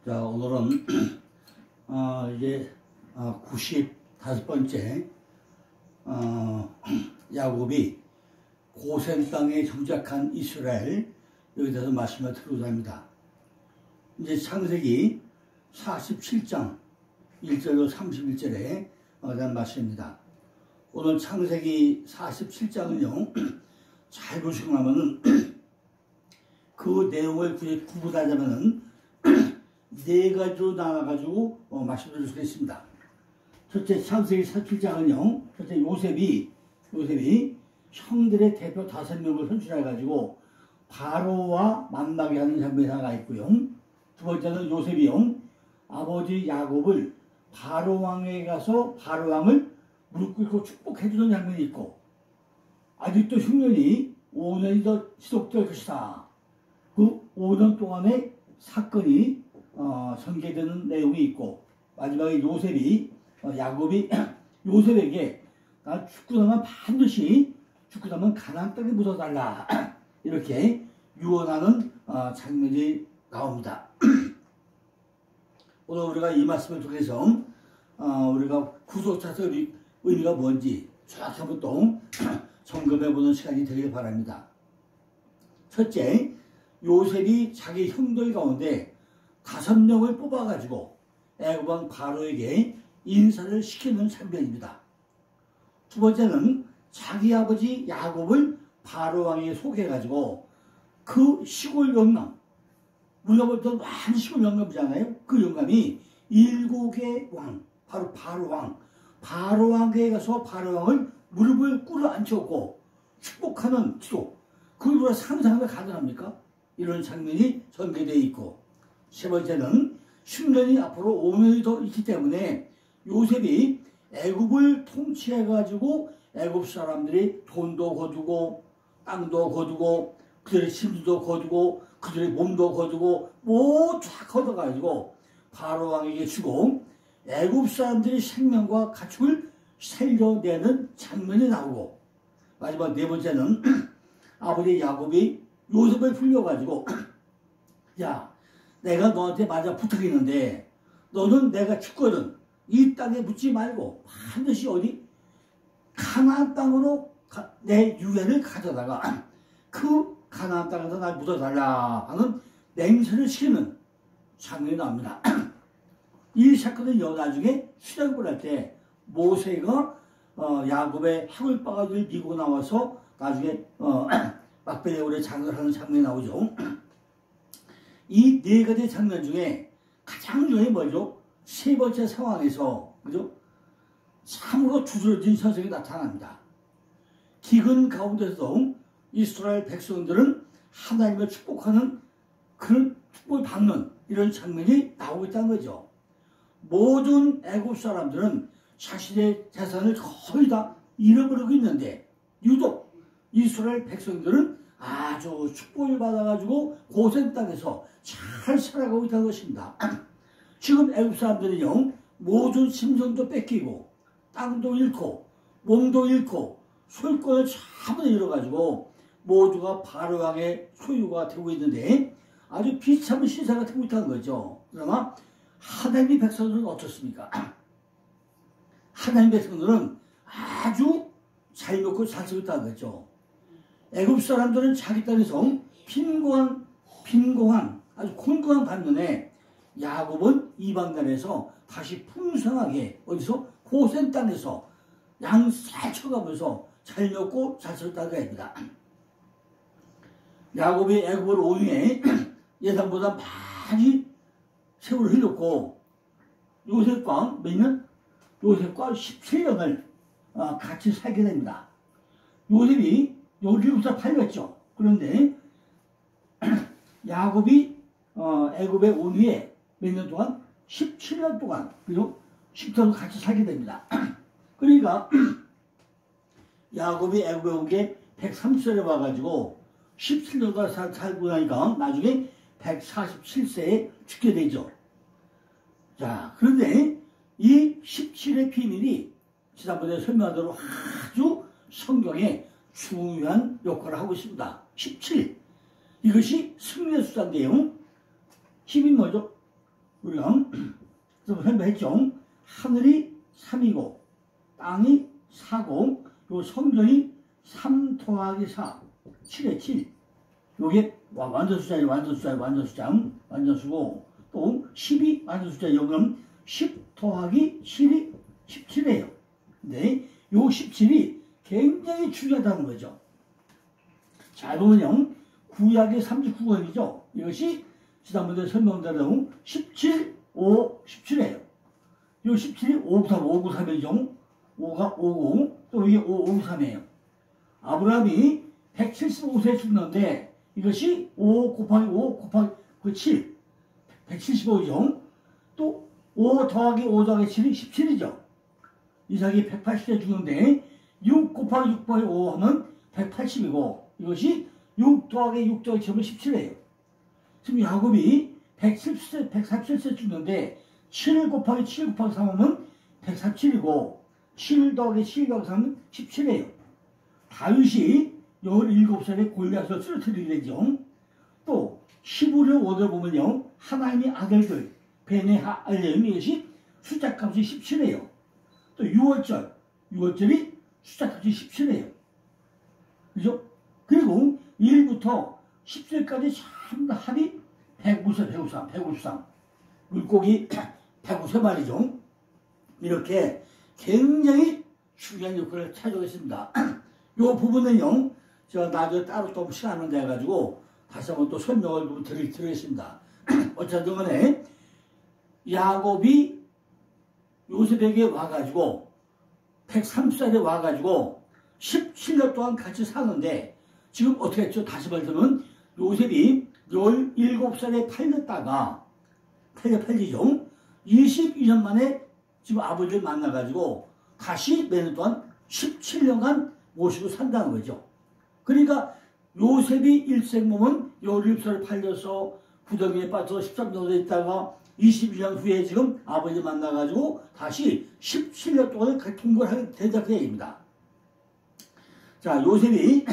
자, 오늘은 이제 95번째 야곱이 고센 땅에 정착한 이스라엘, 여기 대해서 말씀을 드리고자 합니다. 이제 창세기 47장 1절로 31절에 대한 말씀입니다. 오늘 창세기 47장은요 잘 보시고 나면은 그 내용을 구분하자면은 네 가지로 나눠가지고 말씀드릴 수가 있습니다. 첫째, 창세기 47장은요, 첫째 요셉이 형들의 대표 5명을 선출해가지고 바로와 만나게 하는 장면이 하나가 있고요. 두 번째는 요셉이요, 아버지 야곱을 바로 왕에 가서 바로 왕을 무릎 꿇고 축복해주는 장면이 있고, 아직도 흉년이 5년이 더 지속될 것이다. 그 5년 동안의 사건이 전개되는 내용이 있고, 마지막에 야곱이 요셉에게 나 죽고 나면 반드시 가나안 땅에 묻어달라 이렇게 유언하는 장면이 나옵니다. 오늘 우리가 이 말씀을 통해서 우리가 구속사의 의미가 뭔지 정확히 한번 또 점검해보는 시간이 되길 바랍니다. 첫째, 요셉이 자기 형들 가운데 5명을 뽑아가지고 애굽왕 바로에게 인사를 시키는 장면입니다. 두 번째는 자기 아버지 야곱을 바로왕에 소개해가지고 그 시골 영감, 우리가 볼 때 많은 시골 영감이잖아요. 그 영감이 7개 왕, 바로 바로왕에게 가서 바로왕을 무릎을 꿇어 앉혔고 축복하는 기도, 그걸 우리가 상상하면 가능합니까? 이런 장면이 전개되어 있고, 세 번째는 10년이 앞으로 5년이 더 있기 때문에 요셉이 애굽을 통치해가지고 애굽 사람들이 돈도 거두고 땅도 거두고 그들의 짐도 거두고 그들의 몸도 거두고 모두 다 거둬가지고 바로왕에게 주고 애굽 사람들이 생명과 가축을 살려내는 장면이 나오고, 마지막 네 번째는 아버지 야곱이 요셉을 불려가지고 야, 내가 너한테 맞아 부탁했는데 너는 내가 죽거든 이 땅에 묻지 말고 반드시 어디 가나안 땅으로 내 유해를 가져다가 그 가나안 땅에서 날 묻어달라 하는 맹세를 시키는 장면이 나옵니다. 이 사건은 나중에 시작을 할 때 모세가 야곱의 하글바가지를 밀고 나와서 나중에 막베네올에 장을 하는 장면이 나오죠. 이 네 가지 장면 중에 가장 중요한 뭐죠? 세 번째 상황에서, 그죠? 참으로 두드러진 현상이 나타납니다. 기근 가운데서도 이스라엘 백성들은 하나님을 축복하는 그런 축복을 받는 이런 장면이 나오고 있다는 거죠. 모든 애굽 사람들은 자신의 재산을 거의 다 잃어버리고 있는데 유독 이스라엘 백성들은 아주 축복을 받아가지고 고센 땅에서 잘 살아가고 있다는 것입니다. 지금 애굽 사람들은요, 모든 심성도 뺏기고 땅도 잃고 몸도 잃고 소유권을 전부 잃어가지고 모두가 바로왕의 소유가 되고 있는데 아주 비참한 신세가 되고 있다는 거죠. 그러나 하나님의 백성들은 어떻습니까? 하나님의 백성들은 아주 잘 먹고 잘 살고 있다는 거죠. 애굽 사람들은 자기 땅에서 빈곤한 아주 곤고한 반면에 야곱은 이방 나라에서 다시 풍성하게 어디서 고센 땅에서 양 잘 쳐가면서 잘 먹고 잘 살았다고 합니다. 야곱이 애굽을 온 후에 예상보다 많이 세월을 흘렸고 요셉과 몇 년? 요셉과 17년을 같이 살게 됩니다. 요셉이 17살 팔렸죠. 그런데 야곱이 애굽에 온 후에 몇 년 동안? 17년 동안, 그죠? 10년을 같이 살게 됩니다. 그러니까 야곱이 애굽에 온 게 130살에 와가지고 17년간 살고 나니까 나중에 147세에 죽게 되죠. 자, 그런데 이 17의 비밀이 지난번에 설명한 대로 아주 성경에 중요한 역할을 하고 있습니다. 17. 이것이 승리의 숫자인데요. 10이 뭐죠? 우리가 설명했죠. 하늘이 3이고 땅이 4고 요 성전이 3 더하기 4 7에 7. 요게 완전 숫자예요. 완전 수고. 또 10이 완전 숫자. 여기는 10 더하기 7이 17이에요. 근데 요 17이 굉장히 중요하다는 거죠. 잘 보면요. 구약의 39권이죠. 이것이 지난번에 설명드린 17, 5, 17이에요. 이 17이 5, 9, 3, 5, 9, 3이죠. 5가 5고 또 이게 5, 5, 3이에요. 아브라함이 175세에 죽는데 이것이 5 곱하기 5 곱하기 7, 175이죠. 또 5 더하기 5 더하기 7이 17이죠. 이삭이 180세에 죽는데 6 곱하기 6 곱하기 5 하면 180이고 이것이 6 더하기 6 더하기 7은 17이에요. 지금 야곱이 137세 죽는데 7 곱하기 7 곱하기 3 하면 147이고 7 더하기 7 더하기 3은 17이에요. 다윗이 17살에 골리앗을 쓰러뜨리게 되죠. 또 히브리 5절 보면요. 하나님의 아들들 베네하 알레임 이것이 숫자값이 17이에요. 또 6월절이 숫자값이 17이에요. 그죠? 그리고 1부터 10절까지 전부 합이 153. 물고기 153마리죠. 이렇게 굉장히 중요한 역할을 차지하고 있습니다. 이 부분은요, 제가 나중에 따로 또 시간을 내가지고 다시 한번 또 설명을 좀 드리겠습니다. 어쨌든 간에 야곱이 요셉에게 와가지고 130살에 와가지고 17년 동안 같이 사는데 지금 어떻게 했죠? 다시 말하면 요셉이 17살에 팔리죠. 22년 만에 지금 아버지를 만나가지고 다시 몇 년 동안 17년간 모시고 산다는 거죠. 그러니까 요셉이 일생 몸은 17살에 팔려서 구덩이에 빠져서 13년에 있다가 22년 후에 지금 아버지 만나가지고 다시 17년 동안 동거를 하게 된다 그 얘기입니다. 자, 요셉이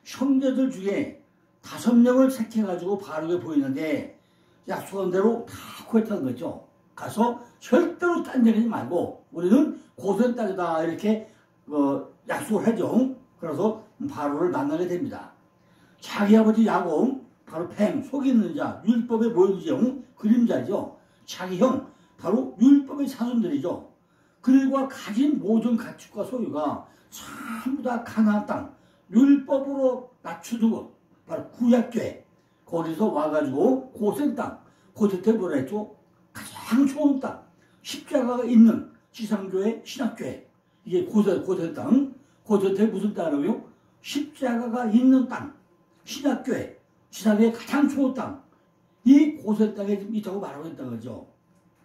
형제들 중에 5명을 택해가지고 바로게 보이는데 약속한 대로 다 구했다는 거죠. 가서 절대로 딴 데 가지 말고 우리는 고센 땅이다 이렇게 약속을 하죠. 그래서 바로를 만나게 됩니다. 자기 아버지 야곱 바로 팽 속이는 자 율법의 모형이죠. 그림자죠. 자기 형 바로 율법의 자손들이죠. 그들과 가진 모든 가축과 소유가 전부 다 가나안 땅 율법으로 낮춰두고 바로 구약교회 거기서 와가지고 고센 땅 고세테 뭐라 했죠? 가장 좋은 땅 십자가가 있는 지상교회 신학교회 이게 고센 땅 고세테 무슨 땅이라고요? 십자가가 있는 땅 신학교회 지상교회 가장 좋은 땅 이 고센 땅에 지금 있다고 말하고 있다는 거죠.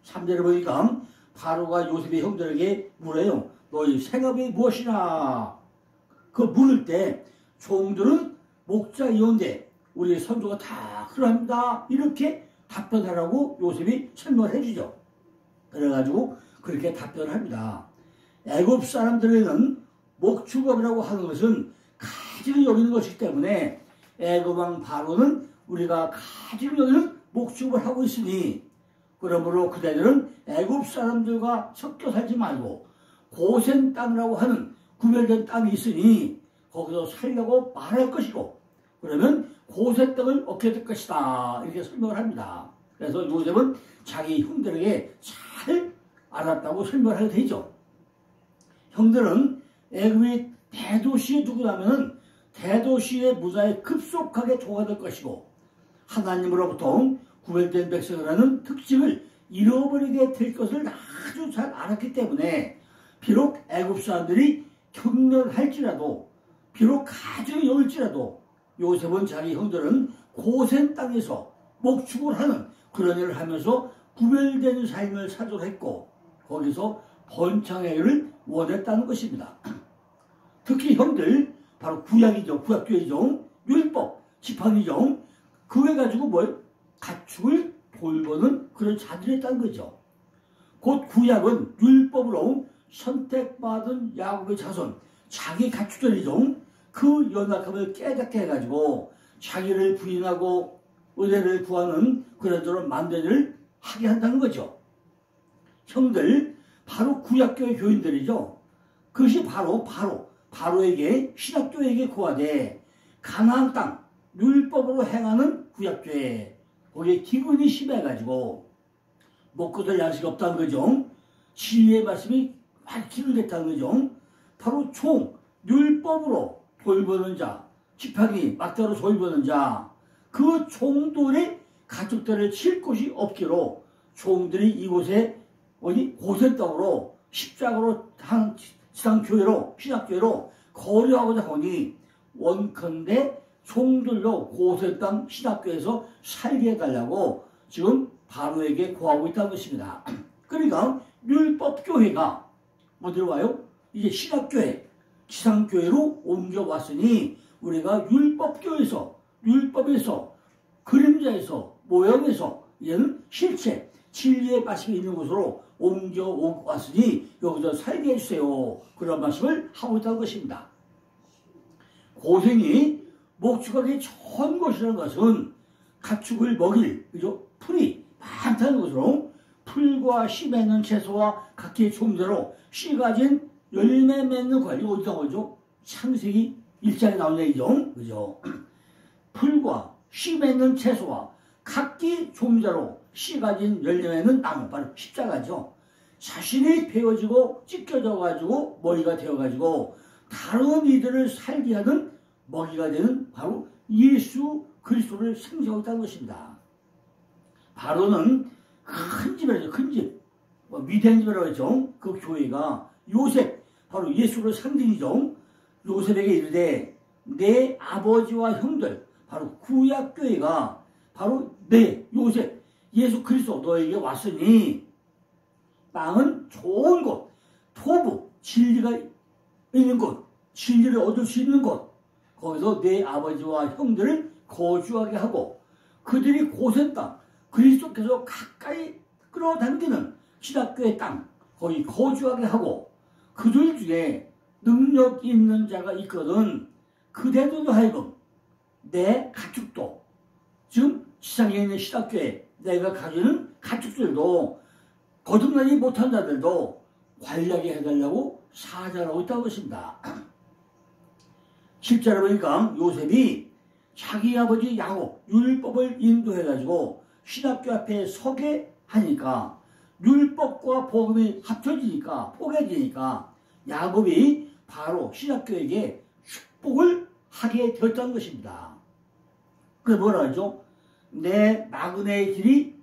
3절에 보니까 바로가 요셉의 형들에게 물어요. 너희 생업이 무엇이나 그 물을 때 종들은 목자이온데 우리 선조가 다 그러합니다. 이렇게 답변하라고 요셉이 설명을 해주죠. 그래가지고 그렇게 답변을 합니다. 애굽 사람들에게는 목축업이라고 하는 것은 가지를 여기는 것이기 때문에 애굽 왕 바로는 우리가 가지를 여기는 목축업을 하고 있으니 그러므로 그대들은 애굽 사람들과 섞여 살지 말고 고센 땅이라고 하는 구별된 땅이 있으니 거기서 살려고 말할 것이고 그러면 고센 땅을 얻게 될 것이다 이렇게 설명을 합니다. 그래서 요셉은 자기 형들에게 잘 알았다고 설명을 하게 되죠. 형들은 애굽의 대도시에 두고 나면 대도시의 문화에 급속하게 조화될 것이고 하나님으로부터 구별된 백성이라는 특징을 잃어버리게 될 것을 아주 잘 알았기 때문에 비록 애굽 사람들이 경멸할지라도 비록 가지고 여울지라도 요셉은 자기 형들은 고센 땅에서 목축을 하는 그런 일을 하면서 구별된 삶을 사도록 했고 거기서 번창하기를 원했다는 것입니다. 특히 형들 바로 구약이죠. 구약교회죠. 율법, 지팡이죠. 그거 가지고 뭘? 가축을 돌보는 그런 자들이었다는 거죠. 곧 구약은 율법으로 선택받은 야곱의 자손, 자기 가축들이죠. 그 연약함을 깨닫게 해가지고 자기를 부인하고 은혜를 구하는 그러도록 만대를 하게 한다는 거죠. 형들, 바로 구약교회 교인들이죠. 그것이 바로에게, 신학교에게 고하되 가나안 땅 율법으로 행하는 구약교회, 거기에 기근이 심해가지고 먹고들 양식이 없다는 거죠. 진리의 말씀이 많이 기능됐다는 거죠. 바로 율법으로 돌보는 자, 지팡이 막대로 돌보는 자, 그 종들의 가족들을 칠 곳이 없기로 종들이 이곳에 고센 땅으로 십자가로 한 지상교회로, 신학교회로 거류하고자 하니 원컨대 종들로 고센 땅 신학교에서 살게 해달라고 지금 바로에게 고하고 있다는 것입니다. 그러니까 율법교회가 어디로 와요? 이제 신학교회, 지상교회로 옮겨왔으니 우리가 율법에서 그림자에서 모형에서 이제는 실체 진리의 말씀이 있는 곳으로 옮겨왔으니 여기서 살게 해주세요. 그런 말씀을 하고 있다는 것입니다. 고생이 목축하기 좋은 곳이라는 것은 가축을 먹일 풀이 많다는 것으로 풀과 씨 맺는 채소와 각기 종대로 씨 가진 열매 맺는 과일이 어디서 나오죠? 창세기 1장에 나온 얘기죠. 그죠? 풀과 씨 맺는 채소와 각기 종자로 씨 가진 열매 맺는 나무, 바로 십자가죠. 자신이 베어지고 찢겨져가지고 머리가 되어가지고 다른 이들을 살게 하는 먹이가 되는 바로 예수 그리스도를 생성하고 있다는 것입니다. 바로는 큰 집이라죠. 큰 집. 위대한 집이라고 했죠. 그 교회가 요셉, 바로 예수를 상징이죠. 요셉에게 이르되 내 아버지와 형들, 바로 구약교회가 바로 요셉, 예수 그리스도 너에게 왔으니 땅은 좋은 곳, 토부, 진리가 있는 곳, 진리를 얻을 수 있는 곳, 거기서 내 아버지와 형들을 거주하게 하고 그들이 고센 땅, 그리스도께서 가까이 끌어당기는 신학교의 땅, 거기 거주하게 하고 그들 중에 능력 있는 자가 있거든 그대들도 하여금 내 가축도, 지금 지상에 있는 신학교에 내가 가지는 가축들도 거듭나지 못한 자들도 관리하게 해달라고 사자라고 있다는 것입니다. 7절에 보니까 요셉이 자기 아버지 야곱 율법을 인도해가지고 신학교 앞에 서게 하니까 율법과 복음이 합쳐지니까 포개지니까 야곱이 바로 신학교에게 축복을 하게 되었다는 것입니다. 그래서 뭐라 하죠? 내 나그네의 길이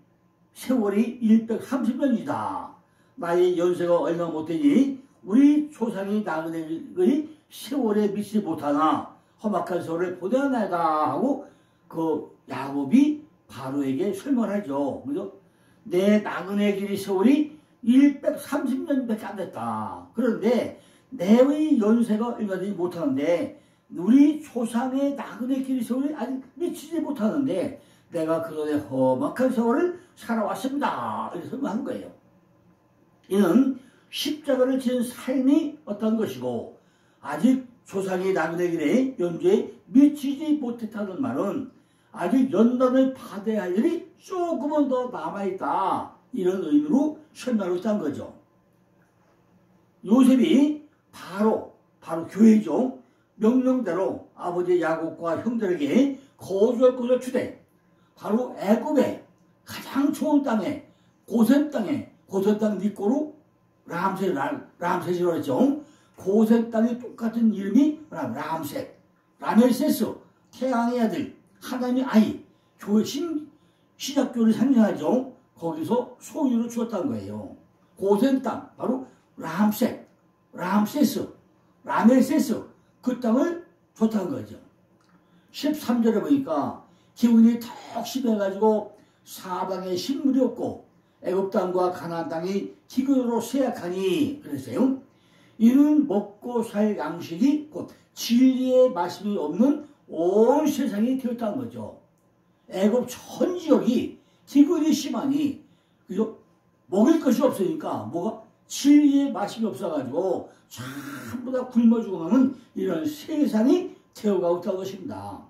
세월이 130년이다. 나의 연세가 얼마 못되니 우리 조상이 나그네의 세월에 미치지 못하나 험악한 세월을 보내나이다 하고 그 야곱이 바로에게 설명하죠. 그죠? 내 나그네의 길이 세월이 130년밖에 안 됐다. 그런데 내의 연세가 얼마 되지 못하는데 우리 조상의 나그네 길이 세월이 아직 미치지 못하는데 내가 그들의 험악한 세월을 살아왔습니다. 이렇게 설명한 거예요. 이는 십자가를 지은 삶이 어떤 것이고 아직 조상의 나그네 길의 연주에 미치지 못했다는 말은 아직 연단을 받아야 할 일이 조금은 더 남아있다. 이런 의미로 설명하고 있다는 거죠. 요셉이 바로 교회죠. 명령대로 아버지 야곱과 형들에게 거주할 곳을 주되 바로 애굽의 가장 좋은 땅에 고센 땅 니꼬로 람셋이라고 했죠. 고센 땅의 똑같은 이름이 람셋, 라멜세스, 태양의 아들, 하나님의 아이, 교회 신학교를 상징하죠. 거기서 소유를 주었다는 거예요. 고센 땅, 바로 람세스, 라멜세스, 그 땅을 줬다는 거죠. 13절에 보니까 기운이 턱 심해가지고 사방에 식물이 없고 애굽 땅과 가나안 땅이 기근으로 쇠약하니 그랬어요. 이는 먹고 살 양식이 곧 진리의 말씀이 없는 온 세상이 되었다는 거죠. 애굽 전 지역이 기근이 심하니 그죠? 먹을 것이 없으니까 뭐가 진리의 말씀이 없어가지고 전부 다 굶어 죽어가는 이런 세상이 되어가고 있다는 것입니다.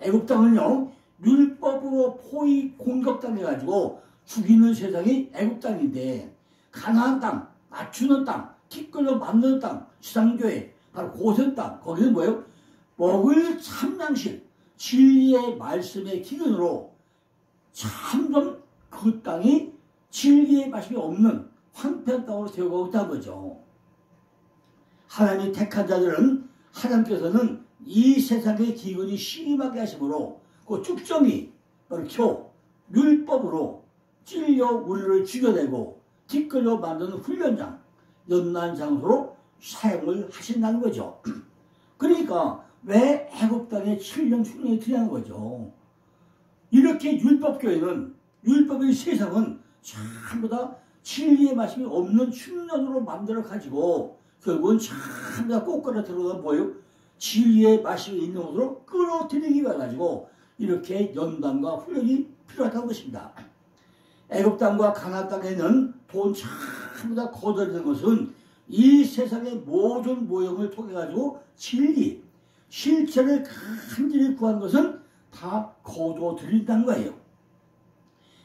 애굽 땅은요 율법으로 포위 공격당해가지고 죽이는 세상이 애굽 땅인데, 가나안 땅, 맞추는 땅, 티끌로 만드는 땅, 지상교회, 바로 고센 땅, 거기는 뭐예요? 먹을 참양식, 진리의 말씀의 기근으로 참좀 그 땅이 진리의 말씀이 없는 황폐한 땅으로 되어가고 있다는 거죠. 하나님이 택한 자들은 하나님께서는 이 세상의 기근이 심하게 하심으로 그 쭉정이 켜 율법으로 찔려 우리를 죽여내고 티끌로 만드는 훈련장, 연난 장소로 사용을 하신다는 거죠. 그러니까 왜 애굽 땅에 7년 충년이 들어가는 거죠. 이렇게 율법교회는, 율법의 세상은 전부 다 진리의 말씀이 없는 충년으로 만들어 가지고 결국은 전부 다 꼬꾸라 들어가 뭐예요? 진리의 말씀이 있는 곳으로 끌어들이기 위해 가지고 이렇게 연단과 훈련이 필요하다는 것입니다. 애굽 땅과 가나안 땅에는 돈 전부 다 거둬들이는 것은 이 세상의 모든 모형을 통해 가지고 진리, 실체를 간절히 구한 것은 다 거둬들인다는 거예요.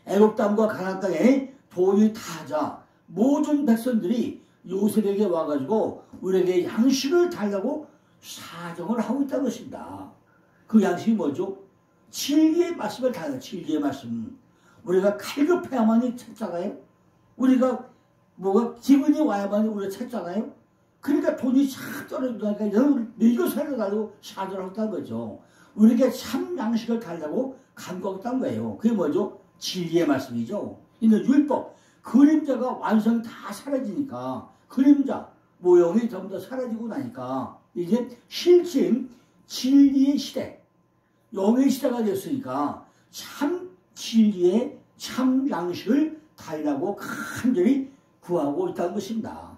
애굽 땅과 가나안 땅에 돈이 타자 모든 백성들이 요셉에게 와가지고 우리에게 양식을 달라고 사정을 하고 있다는 것입니다. 그 양식이 뭐죠? 진리의 말씀을 달라. 진리의 말씀. 우리가 갈급해야만이 찾잖아요. 우리가 뭐가 기분이 와야만이 우리가 찾잖아요. 그러니까 돈이 쫙 떨어지니까 이거 살려달라고 사정을 했다는 거죠. 우리에게 참 양식을 달라고 간구했다는 거예요. 그게 뭐죠? 진리의 말씀이죠. 이는 율법, 그림자가 완성이 다 사라지니까, 그림자, 모형이 전부 다 사라지고 나니까 이제 실체인 진리의 시대, 영의 시대가 됐으니까 참 진리의 참 양식을 달라고 간절히 구하고 있다는 것입니다.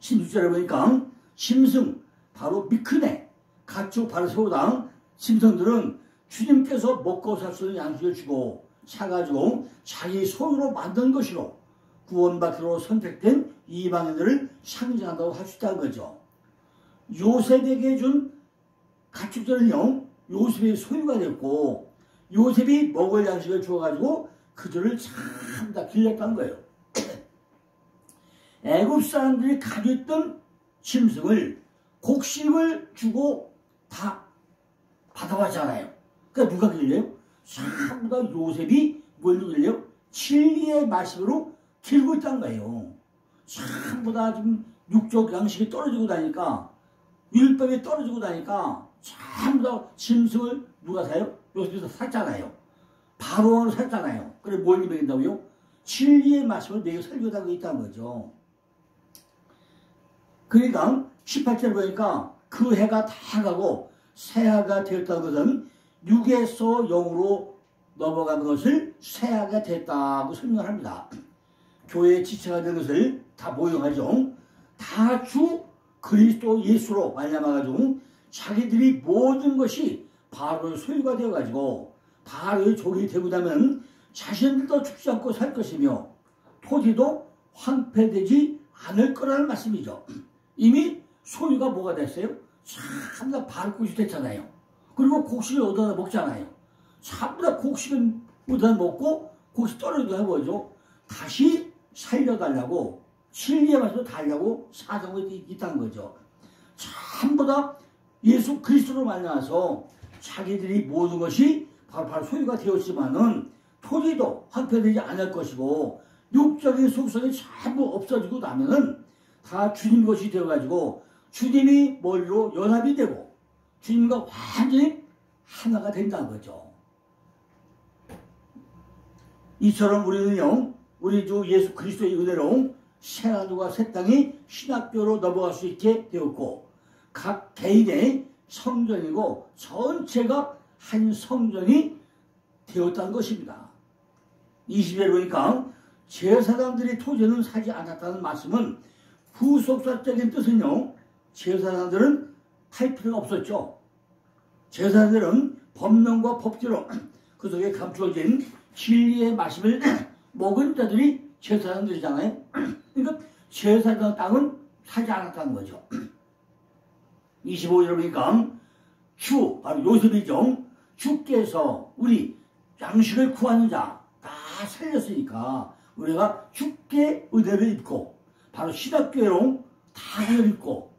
16절에 보니까 심승, 바로 미크네, 가축 바르세우당 짐승들은 주님께서 먹고 살 수 있는 양식을 주고 사가지고 자기 손으로 만든 것으로 구원받기로 선택된 이방인들을 상징한다고 할 수 있다는 거죠. 요셉에게 준 가축들은요, 요셉의 소유가 됐고 요셉이 먹을 양식을 주어가지고 그들을 참 다 길렀다는 거예요. 애굽 사람들이 가졌던 짐승을 곡식을 주고 다 받아왔잖아요. 그러니까 누가 길려요? 전부 다 요셉이 뭘 길려요? 진리의 말씀으로 길고 있다는 거예요. 전부 다 지금 육적 양식이 떨어지고 나니까, 율법이 떨어지고 나니까 전부 다 짐승을 누가 사요? 요셉이 샀잖아요. 바로왕을 샀잖아요. 그래 뭘 먹인다고요? 진리의 말씀을 매겨 살려고 하고 있다는 거죠. 그러니까 18절 보니까 그 해가 다 가고 새해가 되었다는 것은 육에서 영으로 넘어간 것을 새해가 됐다고 설명합니다. 교회의 지체가 된 것을 다 모형하죠. 다 주 그리스도 예수로 말미암아가지고 자기들이 모든 것이 바로의 소유가 되어가지고 바로의 종이 되고 나면 자신들도 죽지 않고 살 것이며 토지도 황폐되지 않을 거라는 말씀이죠. 이미 소유가 뭐가 됐어요? 전부 다 바로꽃이 됐잖아요. 그리고 곡식을 얻어다 먹잖아요. 전부 다 곡식을 얻어다 먹고 곡식 떨어지고 뭐죠? 다시 살려달라고 진리의 말씀을 달라고 사정이 있다는 거죠. 전부 다 예수 그리스도로 말미암아서 자기들이 모든 것이 바로 소유가 되었지만은 토지도 황폐되지 않을 것이고 육적인 속성이 전부 없어지고 나면은 다 주님 것이 되어가지고 주님이 머리로 연합이 되고 주님과 완전히 하나가 된다는 거죠. 이처럼 우리는요, 우리 주 예수 그리스도의 은혜로 새하늘과 새 땅이 신학교로 넘어갈 수 있게 되었고 각 개인의 성전이고 전체가 한 성전이 되었다는 것입니다. 20절에 보니까 제사장들이 토지는 사지 않았다는 말씀은 후속사적인 뜻은요, 제사장들은 할 필요가 없었죠. 제사장들은 법령과 법대로 그 속에 감추어진 진리의 말씀을 먹은 자들이 제사장들이잖아요. 그러니까 제사장 땅은 사지 않았다는 거죠. 25절에 보니까 바로 요셉이죠. 주께서 우리 양식을 구하는 자 다 살렸으니까 우리가 주께 은혜를 입고 바로 신학교회로 다 은혜를 입고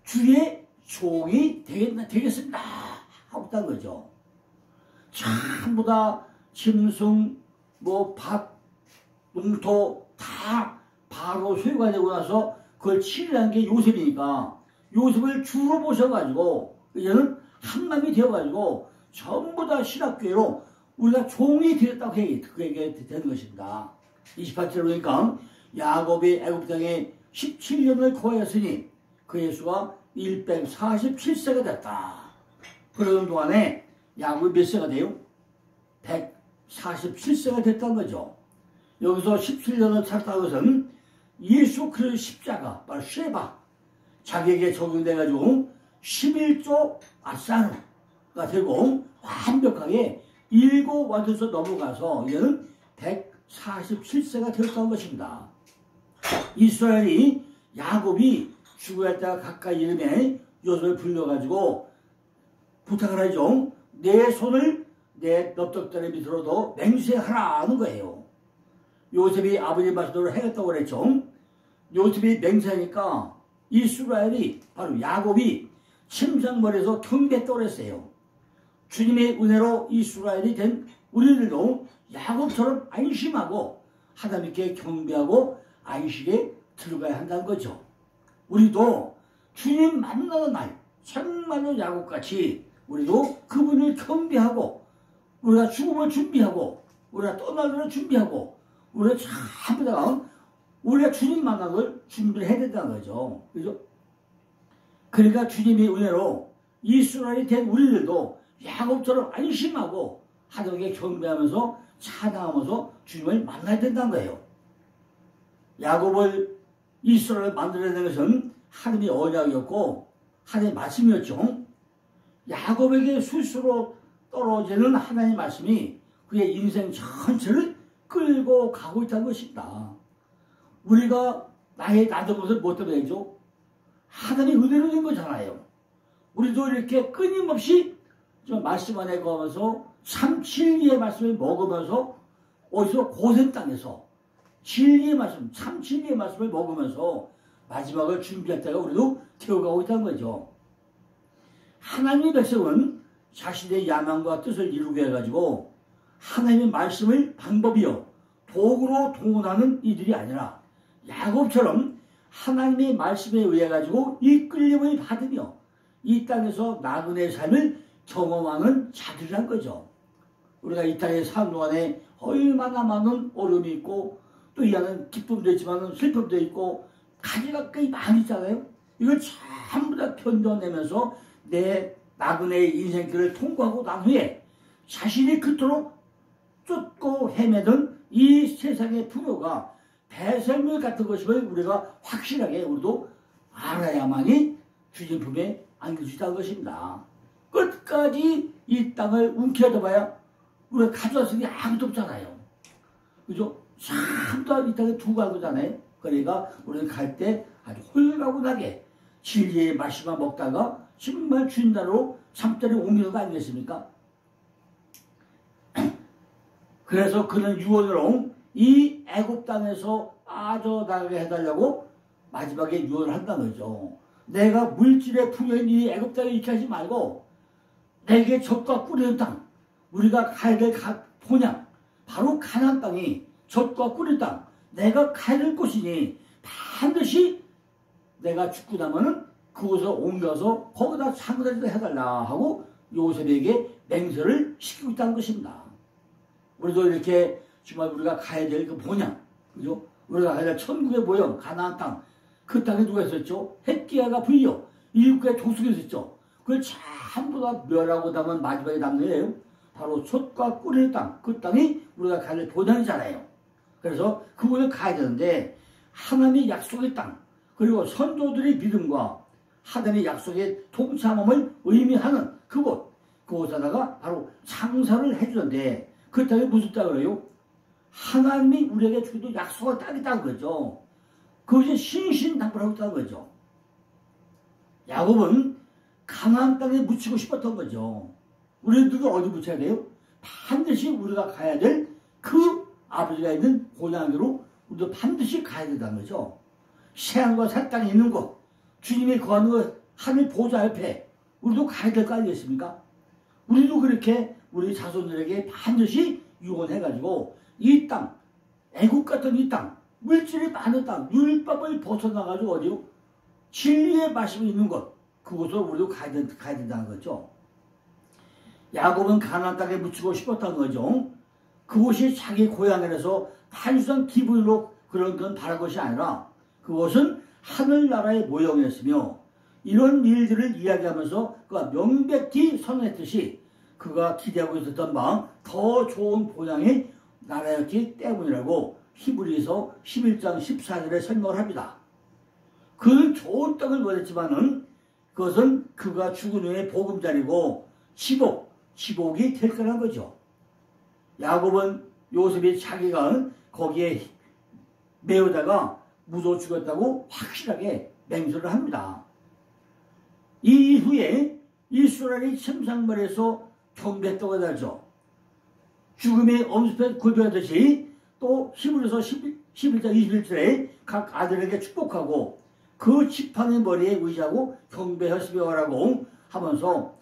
주의 종이 되겠습니다 하고 있다는 거죠. 전부 다 짐승, 밭, 농토 다 바로 소유가 되고 나서 그걸 치료한 게 요셉이니까 요셉을 주로 모셔가지고 이제는 한마음이 되어가지고 전부 다 신학교회로 우리가 종이 되었다고 그게 되는 것입니다. 28절에 보니까 야곱이 애굽 땅에 17년을 거하였으니 그의 수가 147세가 됐다. 그러는 동안에 야곱이 몇 세가 돼요? 147세가 됐다는 거죠. 여기서 17년을 살았다는 것은 예수 그리스도의 십자가, 바로 쉐바, 자기에게 적용돼가지고 11조 아사르가 되고 완벽하게 일곱 완전서 넘어가서 이제는 147세가 되었다는 것입니다. 이스라엘이 야곱이 죽어야 할 때가 가까이 이름에 요셉을 불러가지고 부탁을 하죠. 내 손을 내 넙떡다리 밑으로도 맹세하라는 거예요. 요셉이 아버지 말씀대로 해냈다고 그랬죠. 요셉이 맹세하니까 이스라엘이 바로 야곱이 침상머리에서 경배했다고 그랬어요. 주님의 은혜로 이스라엘이 된 우리들도 야곱처럼 안심하고 하나님께 경배하고 안식에 들어가야 한다는 거죠. 우리도 주님 만나는 날 정말로 야곱같이 우리도 그분을 경배하고 우리가 죽음을 준비하고 우리가 떠날 일을 준비하고 우리가 전부 다 우리가 주님 만나는 걸 준비를 해야 된다는 거죠. 그죠? 그러니까 주님의 은혜로 이스라엘이 된 우리들도 야곱처럼 안심하고 하나님께 경배하면서 찬양하면서 주님을 만나야 된다는 거예요. 야곱을 이스라엘을 만들어낸 것은 하나님의 언약이었고 하나님의 말씀이었죠. 야곱에게 스스로 떨어지는 하나님의 말씀이 그의 인생 전체를 끌고 가고 있다는 것입니다. 우리가 나의 낮은 것을 뭐 때문에 되죠? 하나님의 은혜로 된 거잖아요. 우리도 이렇게 끊임없이 좀 말씀 안에 거하면서 참 진리의 말씀을 먹으면서 어디서 고생 땅에서 진리의 말씀, 참 진리의 말씀을 먹으면서 마지막을 준비할 때가 우리도 되어가고 있다는 거죠. 하나님의 백성은 자신의 야망과 뜻을 이루게 해가지고 하나님의 말씀을 방법이요 도구로 동원하는 이들이 아니라 야곱처럼 하나님의 말씀에 의해 가지고 이끌림을 받으며 이 땅에서 나그네의 삶을 경험하는 자들이란 거죠. 우리가 이 땅에 사는 동안에 얼마나 많은 어려움이 있고 또 이 안은 기쁨도 있지만 슬픔도 있고 가지가까이 많이 있잖아요. 이걸 전부 다 견뎌내면서 내 나그네의 인생길을 통과하고 난 후에 자신이 그토록 쫓고 헤매던 이 세상의 풍요가 배설물 같은 것임을 우리가 확실하게 우리도 알아야만이 주님 품에 안길 수 있다는 것입니다. 끝까지 이 땅을 움켜쥐어봐야 우리가 가져왔을 게 아무도 없잖아요. 그죠? 전부 다 이 땅에 두고 간 거잖아요. 그러니까 우리는 갈 때 아주 홀가분하게 진리의 말씀만 먹다가 정말 주님 나라로 잠자리 옮기는 거 아니겠습니까? 그래서 그는 유언으로 이 애굽 땅에서 빠져나가게 해달라고 마지막에 유언을 한다는 거죠. 내가 물질에 풍요인 이 애굽 땅에 있게 하지 말고 내게 젖과 꿀이는 땅, 우리가 가야 될 본향, 바로 가나안 땅이 젖과 꿀의 땅, 내가 가야 될 곳이니 반드시 내가 죽고 나면은 그곳을 옮겨서 거기다 상대를 해달라 하고 요셉에게 맹세를 시키고 있다는 것입니다. 우리도 이렇게 정말 우리가 가야 될 그 본향, 그죠? 우리가 가야 될 천국의 모형, 가나안 땅, 그 땅에 누가 있었죠? 헷기야가 불려 일국의 조숙이 있었죠. 그걸 전부 다 멸하고 나면 마지막에 남는 거예요. 바로 솥과 꿀의 땅, 그 땅이 우리가 가야 될 본향이잖아요. 그래서 그곳을 가야 되는데 하나님의 약속의 땅, 그리고 선조들의 믿음과 하나님의 약속의 동참함을 의미하는 그곳에다가 바로 장사를 해주는데 그 땅이 무슨 땅이에요? 하나님이 우리에게 주기도 약속한 땅이라는 거죠. 그것이 신신당부하고 있다는 거죠. 야곱은 가나안 땅에 묻히고 싶었던 거죠. 우리들도 어디 붙여야 돼요? 반드시 우리가 가야 될 그 아버지가 있는 고향으로 우리도 반드시 가야 된다는 거죠. 새하늘과 새 땅에 있는 곳, 주님이 거하는 것, 하늘 보좌 옆에 우리도 가야 될 거 아니겠습니까? 우리도 그렇게 우리 자손들에게 반드시 유언해가지고 이 땅, 애국 같은 이 땅, 물질이 많은 땅, 율법을 벗어나가지고 어디요? 진리의 말씀이 있는 곳, 그곳으로 우리도 가야 된다는 거죠. 야곱은 가나안 땅에 묻히고 싶었다는 거죠. 그곳이 자기 고향이라서 단순한 기분으로 그런 건 바랄 것이 아니라 그것은 하늘나라의 모형이었으며 이런 일들을 이야기하면서 그가 명백히 선언했듯이 그가 기대하고 있었던 바와 더 좋은 본향의 나라였기 때문이라고 히브리서 11장 14절에 설명을 합니다. 그는 좋은 땅을 원했지만은 그것은 그가 죽은 후에 보금자리고 지복이 될 거란 거죠. 야곱은 요셉이 자기가 거기에 매우다가 묻어 죽었다고 확실하게 맹세를 합니다. 이 이후에 이스라엘이 침상머리에서 경배했다고 하죠. 죽음의 엄습에 굴벼하듯이 또 히브리서 11장 21절에 각 아들에게 축복하고 그 지팡이 머리에 의지하고 경배하시며라고 하면서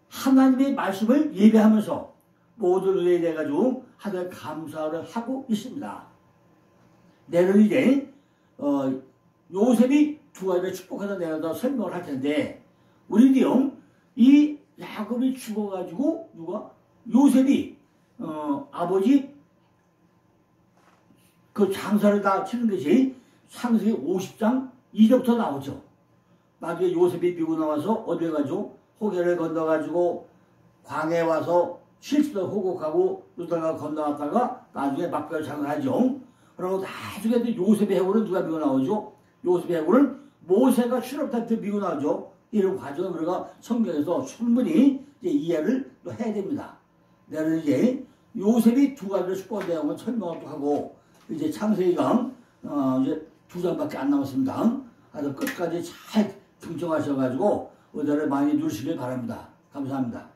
하나님의 말씀을 예배하면서 모든 의에 대해 가지고 하늘 감사를 하고 있습니다. 내일은 이제 요셉이 두 가지를 축복하다 내가 설명을 할 텐데 우리도요 이 야곱이 죽어가지고 요셉이 아버지 그 장사를 다 치는 것이 창세기 50장 2절부터 나오죠. 나중에 요셉이 미국 나와서 어디에 가지고 호계를 건너가지고 광해에 와서 70년 호곡하고 누다가 건너갔다가 나중에 막별 장사하죠. 그리고 나중에 요셉의 해골은 누가 미국 나오죠? 요셉의 해골은 모세가 출애굽할 때 미국 나오죠. 이런 과정을 우리가 성경에서 충분히 이제 이해를 또 해야 됩니다. 내가 이제 요셉이 두 가지를 축복한 내용을 설명을 하고 이제 창세기가 이제 2장밖에 안 남았습니다. 아주 끝까지 잘 경청하셔가지고 의자를 많이 누리시길 바랍니다. 감사합니다.